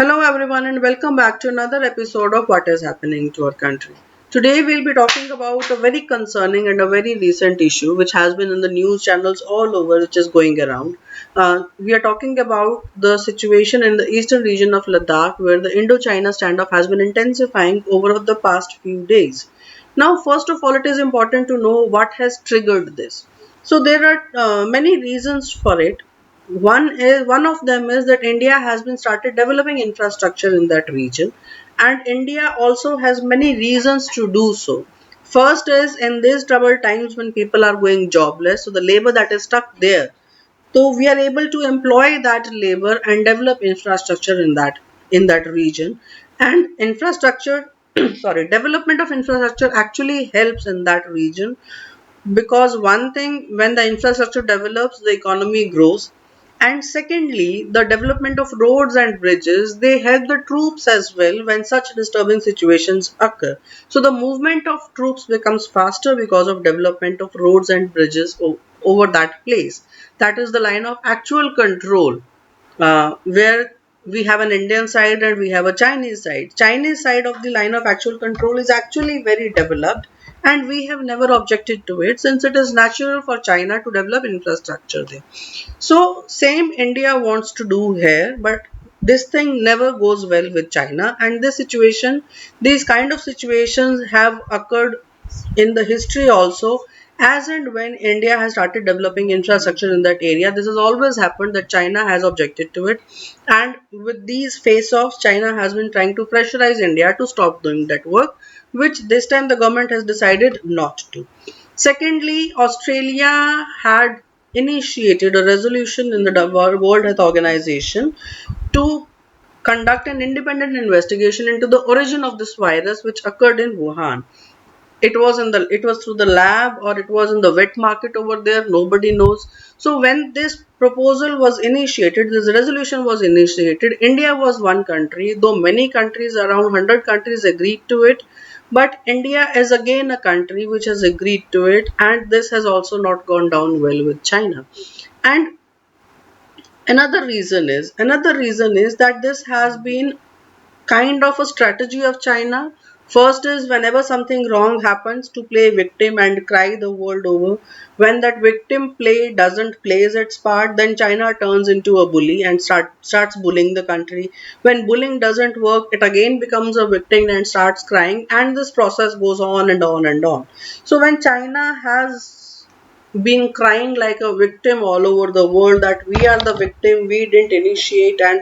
Hello, everyone, and welcome back to another episode of What is Happening to Our Country. Today, we'll be talking about a very concerning and a very recent issue which has been in the news channels all over, which is going around. We are talking about the situation in the eastern region of Ladakh, where the Indo China standoff has been intensifying over the past few days. Now, first of all, it is important to know what has triggered this. So, there are many reasons for it. One of them is that India has been started developing infrastructure in that region, and India also has many reasons to do so. First is in these troubled times when people are going jobless, so the labor that is stuck there, so we are able to employ that labor and develop infrastructure in that region. And infrastructure sorry, development of infrastructure actually helps in that region, because one thing, when the infrastructure develops, the economy grows, and secondly, the development of roads and bridges, they help the troops as well when such disturbing situations occur. So the movement of troops becomes faster because of development of roads and bridges over that place. That is the line of actual control, where we have an Indian side and we have a Chinese side. Chinese side of the line of actual control is actually very developed, and we have never objected to it, since it is natural for China to develop infrastructure there. So same India wants to do here, but this thing never goes well with China, and these kind of situations have occurred in the history also. As and when India has started developing infrastructure in that area, this has always happened that China has objected to it, and with these face-offs, China has been trying to pressurize India to stop doing that work, which this time the government has decided not to. Secondly, Australia had initiated a resolution in the World Health Organization to conduct an independent investigation into the origin of this virus, which occurred in Wuhan. It was through the lab, or it was in the wet market over there, nobody knows. So when this proposal was initiated, this resolution was initiated, India was one country, though many countries, around 100 countries, agreed to it, but India is again a country which has agreed to it, and this has also not gone down well with China. And another reason is that this has been kind of a strategy of China. First is, whenever something wrong happens, to play victim and cry the world over. When that victim play doesn't plays its part, then China turns into a bully and starts bullying the country. When bullying doesn't work, it again becomes a victim and starts crying, and this process goes on and on and on. So when China has been crying like a victim all over the world, that we are the victim, we didn't initiate, and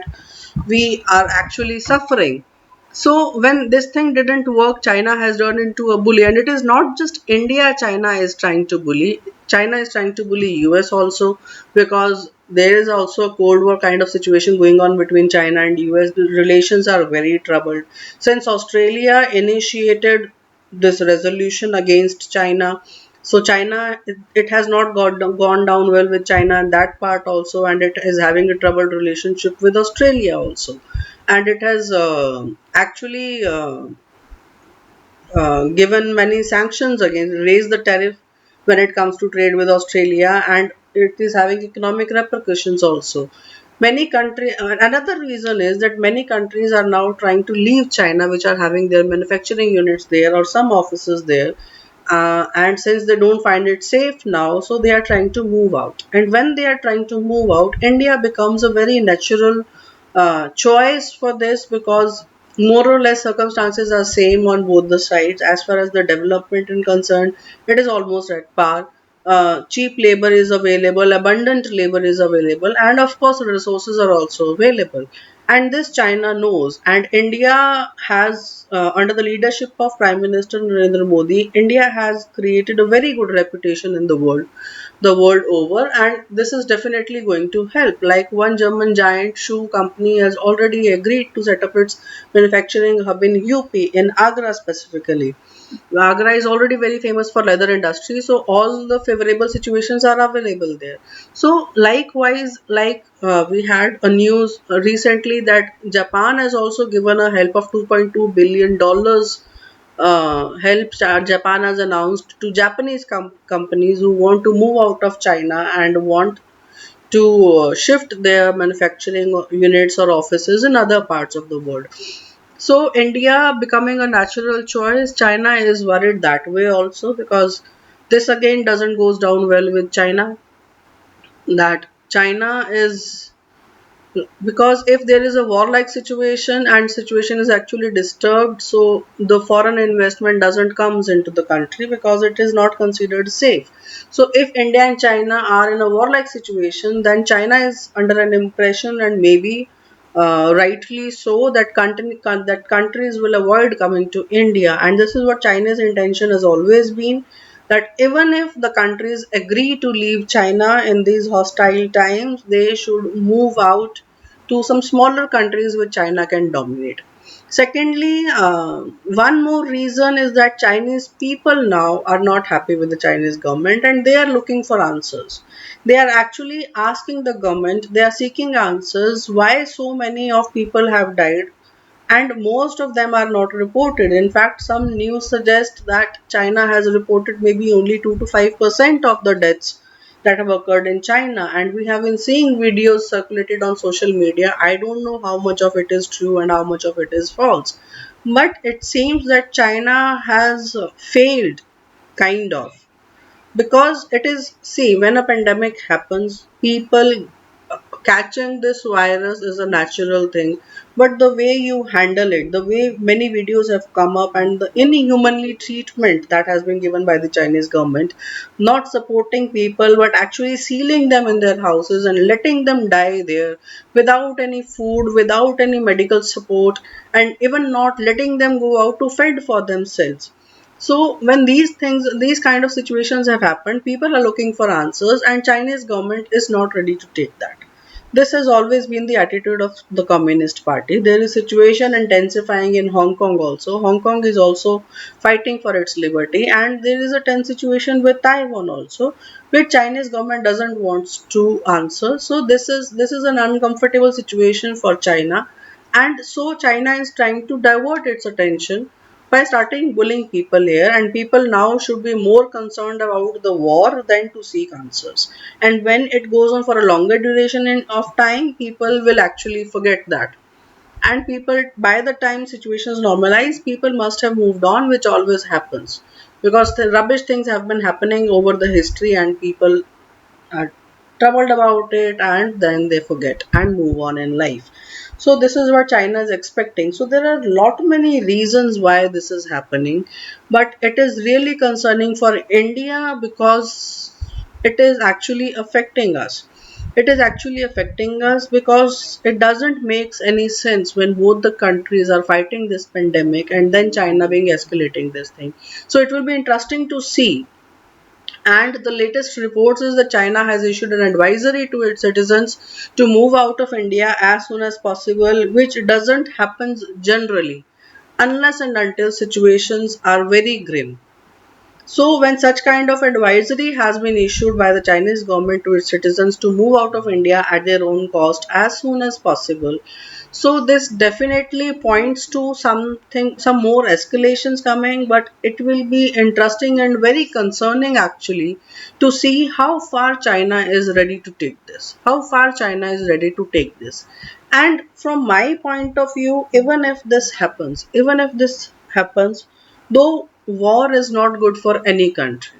we are actually suffering. So when this thing didn't work, China has turned into a bully, and it is not just India. China is trying to bully. China is trying to bully US also, because there is also a Cold War kind of situation going on between China and US. The relations are very troubled since Australia initiated this resolution against China. So China, it has not gone down well with China in that part also, and it is having a troubled relationship with Australia also, and it has actually given many sanctions against, raised the tariff when it comes to trade with Australia, and it is having economic repercussions also. Another reason is that many countries are now trying to leave China, which are having their manufacturing units there or some offices there. And since they don't find it safe now, so they are trying to move out. And when they are trying to move out, India becomes a very natural choice for this, because more or less circumstances are same on both the sides. As far as the development is concerned, it is almost at par. Cheap labor is available, abundant labor is available, and of course resources are also available. And this China knows, and India has, under the leadership of Prime Minister Narendra Modi, India has created a very good reputation in the world over, and this is definitely going to help. Like, one German giant shoe company has already agreed to set up its manufacturing hub in UP, in Agra specifically. Agra is already very famous for leather industry, so all the favorable situations are available there. So likewise, we had a news recently that Japan has also given a help of $2.2 billion. Japan has announced to Japanese companies who want to move out of China and want to shift their manufacturing units or offices in other parts of the world. So India becoming a natural choice, China is worried that way also, because this again doesn't goes down well with China. That China is, because if there is a warlike situation and situation is actually disturbed, so the foreign investment doesn't comes into the country because it is not considered safe. So if India and China are in a warlike situation, then China is under an impression, and maybe rightly so, that that countries will avoid coming to India. And this is what China's intention has always been, that even if the countries agree to leave China in these hostile times, they should move out to some smaller countries which China can dominate. Secondly, one more reason is that Chinese people now are not happy with the Chinese government, and they are looking for answers. They are actually asking the government, they are seeking answers why so many of people have died, and most of them are not reported. In fact, some news suggest that China has reported maybe only 2 to 5% of the deaths that have occurred in China. And we have been seeing videos circulated on social media. I don't know how much of it is true and how much of it is false. But it seems that China has failed, kind of, because it is, see, when a pandemic happens, people catching this virus is a natural thing, but the way you handle it, the way many videos have come up, and the inhumanly treatment that has been given by the Chinese government, not supporting people but actually sealing them in their houses and letting them die there without any food, without any medical support, and even not letting them go out to fend for themselves. So when these things, these kind of situations have happened, people are looking for answers, and Chinese government is not ready to take that. This has always been the attitude of the Communist Party. There is situation intensifying in Hong Kong also. Hong Kong is also fighting for its liberty, and there is a tense situation with Taiwan also, which Chinese government doesn't want to answer. So this is an uncomfortable situation for China, and so China is trying to divert its attention by starting bullying people here, and people now should be more concerned about the war than to seek answers. And when it goes on for a longer duration of time, people will actually forget that. And people, by the time situations normalize, people must have moved on, which always happens, because the rubbish things have been happening over the history, and people are troubled about it, and then they forget and move on in life. So this is what China is expecting. So there are lot many reasons why this is happening, but it is really concerning for India, because it is actually affecting us. It is actually affecting us because it doesn't make any sense when both the countries are fighting this pandemic and then China being escalating this thing. So it will be interesting to see. And the latest reports is that China has issued an advisory to its citizens to move out of India as soon as possible, which doesn't happen generally unless and until situations are very grim. So, when such kind of advisory has been issued by the Chinese government to its citizens to move out of India at their own cost as soon as possible, so this definitely points to something, some more escalations coming. But it will be interesting and very concerning actually to see how far China is ready to take this. How far China is ready to take this. And from my point of view, even if this happens, though war is not good for any country,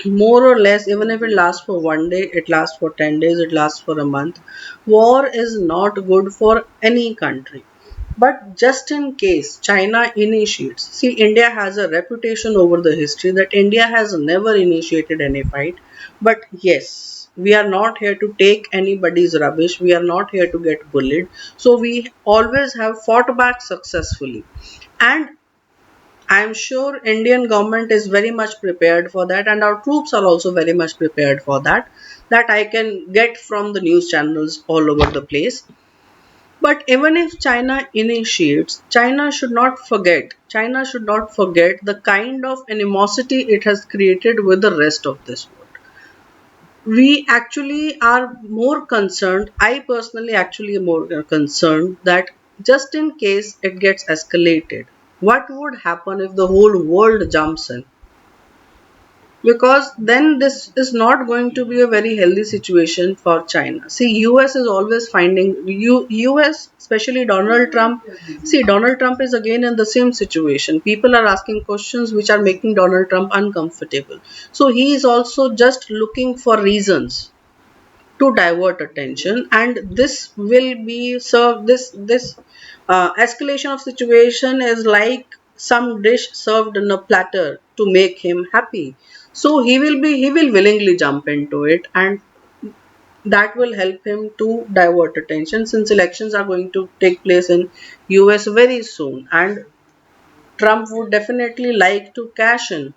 more or less, even if it lasts for one day, it lasts for 10 days, it lasts for a month, war is not good for any country. But just in case China initiates, see, India has a reputation over the history that India has never initiated any fight. But yes, we are not here to take anybody's rubbish, we are not here to get bullied. So we always have fought back successfully. And I am sure Indian government is very much prepared for that, and our troops are also very much prepared for that. That I can get from the news channels all over the place. But even if China initiates, China should not forget the kind of animosity it has created with the rest of this world. We actually are more concerned, I personally actually am more concerned, that just in case it gets escalated, what would happen if the whole world jumps in? because then this is not going to be a very healthy situation for China. See, US is always finding US, especially Donald Trump. See, Donald Trump is again in the same situation. People are asking questions which are making Donald Trump uncomfortable. So he is also just looking for reasons to divert attention, and this will be served. This escalation of situation is like some dish served in a platter to make him happy. So he will willingly jump into it, and that will help him to divert attention, since elections are going to take place in US very soon, and Trump would definitely like to cash in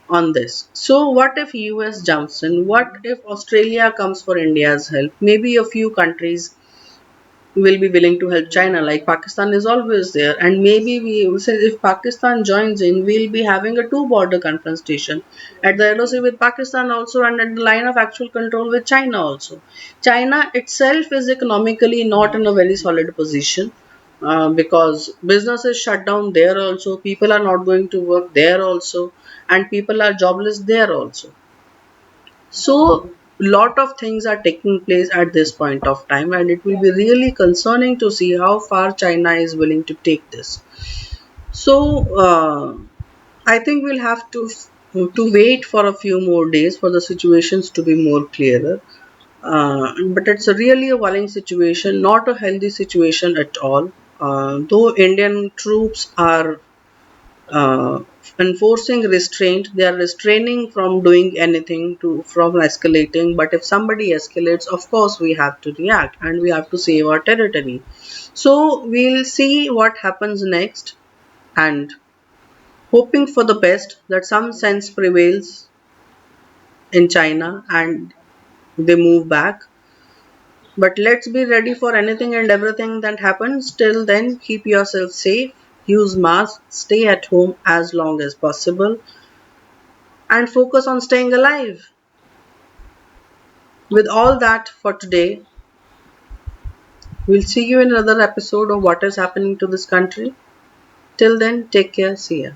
on this. So, what if US jumps in? What if Australia comes for India's help? Maybe a few countries will be willing to help China, like Pakistan is always there. And maybe we say if Pakistan joins in, we'll be having a two border confrontation at the LOC with Pakistan also, and at the line of actual control with China also. China itself is economically not in a very solid position. Because business is shut down there also, people are not going to work there also, and people are jobless there also. So lot of things are taking place at this point of time, and it will be really concerning to see how far China is willing to take this. So I think we'll have to wait for a few more days for the situations to be more clearer. But it's a really a worrying situation, not a healthy situation at all. Though Indian troops are uh, enforcing restraint, they are restraining from doing anything to from escalating. But if somebody escalates, of course we have to react, and we have to save our territory. So we'll see what happens next, and hoping for the best that some sense prevails in China and they move back. But let's be ready for anything and everything that happens. Till then, keep yourself safe, use masks, stay at home as long as possible, and focus on staying alive. With all that for today, we'll see you in another episode of what is happening to this country. Till then, take care. See ya.